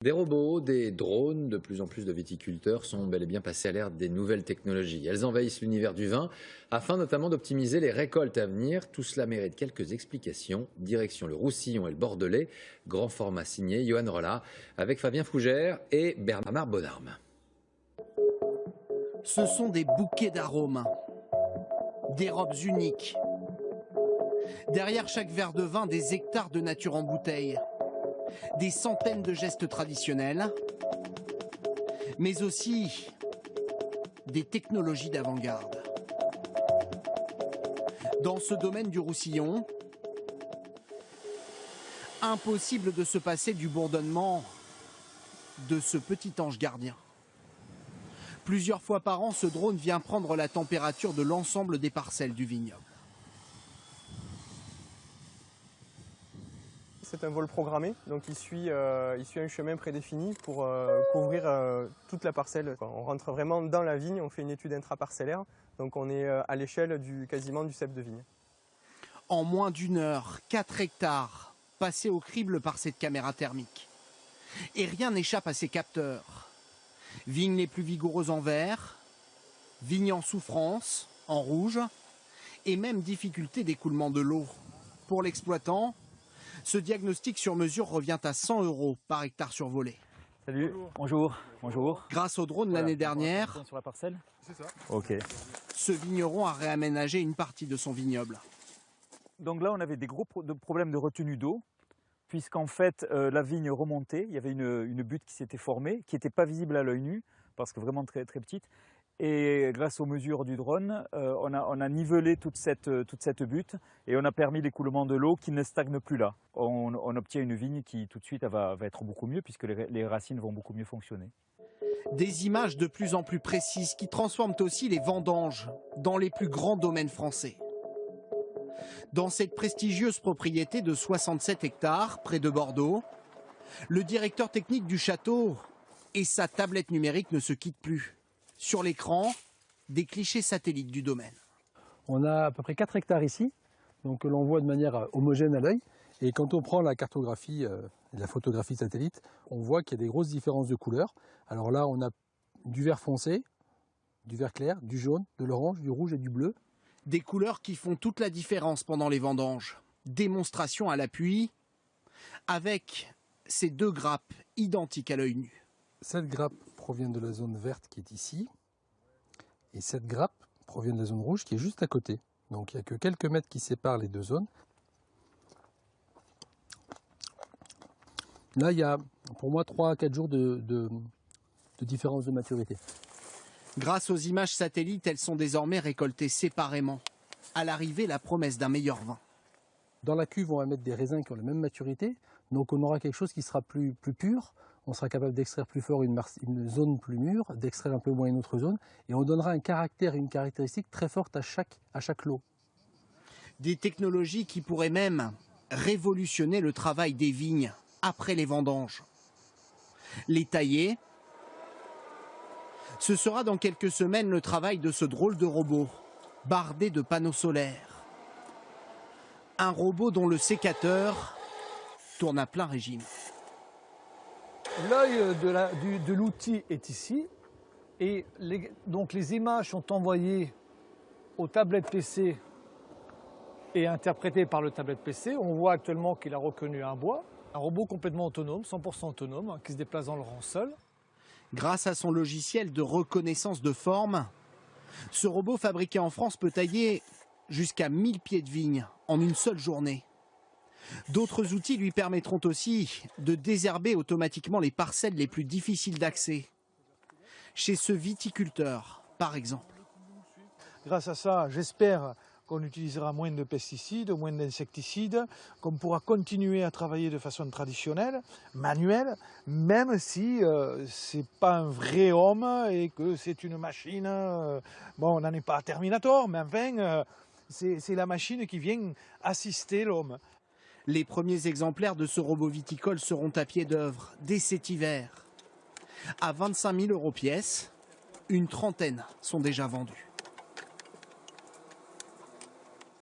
Des robots, des drones, de plus en plus de viticulteurs sont bel et bien passés à l'ère des nouvelles technologies. Elles envahissent l'univers du vin afin notamment d'optimiser les récoltes à venir. Tout cela mérite quelques explications. Direction le Roussillon et le Bordelais. Grand format signé Johan Rolla avec Fabien Fougère et Bernard Bonarme. Ce sont des bouquets d'arômes, des robes uniques. Derrière chaque verre de vin, des hectares de nature en bouteille. Des centaines de gestes traditionnels, mais aussi des technologies d'avant-garde. Dans ce domaine du Roussillon, impossible de se passer du bourdonnement de ce petit ange gardien. Plusieurs fois par an, ce drone vient prendre la température de l'ensemble des parcelles du vignoble. C'est un vol programmé, donc il suit un chemin prédéfini pour couvrir toute la parcelle. On rentre vraiment dans la vigne, on fait une étude intraparcellaire, donc on est à l'échelle quasiment du cep de vigne. En moins d'une heure, 4 hectares passés au crible par cette caméra thermique. Et rien n'échappe à ces capteurs. Vignes les plus vigoureuses en vert, vignes en souffrance, en rouge, et même difficulté d'écoulement de l'eau. Pour l'exploitant, ce diagnostic sur mesure revient à 100 € par hectare survolé. Salut, bonjour. Grâce au drone l'année dernière, Sur la parcelle. C'est ça. Ok. ce vigneron a réaménagé une partie de son vignoble. Donc là, on avait des gros problèmes de retenue d'eau, puisqu'en fait, la vigne remontait. Il y avait une butte qui s'était formée, qui n'était pas visible à l'œil nu, parce que vraiment très, très petite. Et grâce aux mesures du drone, on a nivelé toute cette butte et on a permis l'écoulement de l'eau qui ne stagne plus là. On obtient une vigne qui tout de suite va être beaucoup mieux puisque les racines vont beaucoup mieux fonctionner. Des images de plus en plus précises qui transforment aussi les vendanges dans les plus grands domaines français. Dans cette prestigieuse propriété de 67 hectares près de Bordeaux, le directeur technique du château et sa tablette numérique ne se quittent plus. Sur l'écran, des clichés satellites du domaine. On a à peu près 4 hectares ici, donc que l'on voit de manière homogène à l'œil. Et quand on prend la cartographie et la photographie satellite, on voit qu'il y a des grosses différences de couleurs. Alors là, on a du vert foncé, du vert clair, du jaune, de l'orange, du rouge et du bleu. Des couleurs qui font toute la différence pendant les vendanges. Démonstration à l'appui, avec ces 2 grappes identiques à l'œil nu. Cette grappe provient de la zone verte qui est ici, et cette grappe provient de la zone rouge qui est juste à côté. Donc il n'y a que quelques mètres qui séparent les deux zones. Là, il y a pour moi 3 à 4 jours de différence de maturité. Grâce aux images satellites, elles sont désormais récoltées séparément. À l'arrivée, la promesse d'un meilleur vin. Dans la cuve, on va mettre des raisins qui ont la même maturité, donc on aura quelque chose qui sera plus pur. On sera capable d'extraire plus fort une zone plus mûre, d'extraire un peu moins une autre zone, et on donnera un caractère et une caractéristique très forte à chaque lot. Des technologies qui pourraient même révolutionner le travail des vignes après les vendanges. Les tailler, ce sera dans quelques semaines le travail de ce drôle de robot, bardé de panneaux solaires. Un robot dont le sécateur tourne à plein régime. L'œil de l'outil est ici et donc les images sont envoyées aux tablettes PC et interprétées par le tablette PC. On voit actuellement qu'il a reconnu un bois, un robot complètement autonome, 100% autonome, qui se déplace dans le rang seul. Grâce à son logiciel de reconnaissance de forme, ce robot fabriqué en France peut tailler jusqu'à 1000 pieds de vigne en une seule journée. D'autres outils lui permettront aussi de désherber automatiquement les parcelles les plus difficiles d'accès. Chez ce viticulteur, par exemple. Grâce à ça, j'espère qu'on utilisera moins de pesticides, moins d'insecticides, qu'on pourra continuer à travailler de façon traditionnelle, manuelle, même si ce n'est pas un vrai homme et que c'est une machine. Bon, on n'en est pas à Terminator, mais enfin, c'est la machine qui vient assister l'homme. Les premiers exemplaires de ce robot viticole seront à pied d'œuvre dès cet hiver. À 25 000 € pièce, une trentaine sont déjà vendus.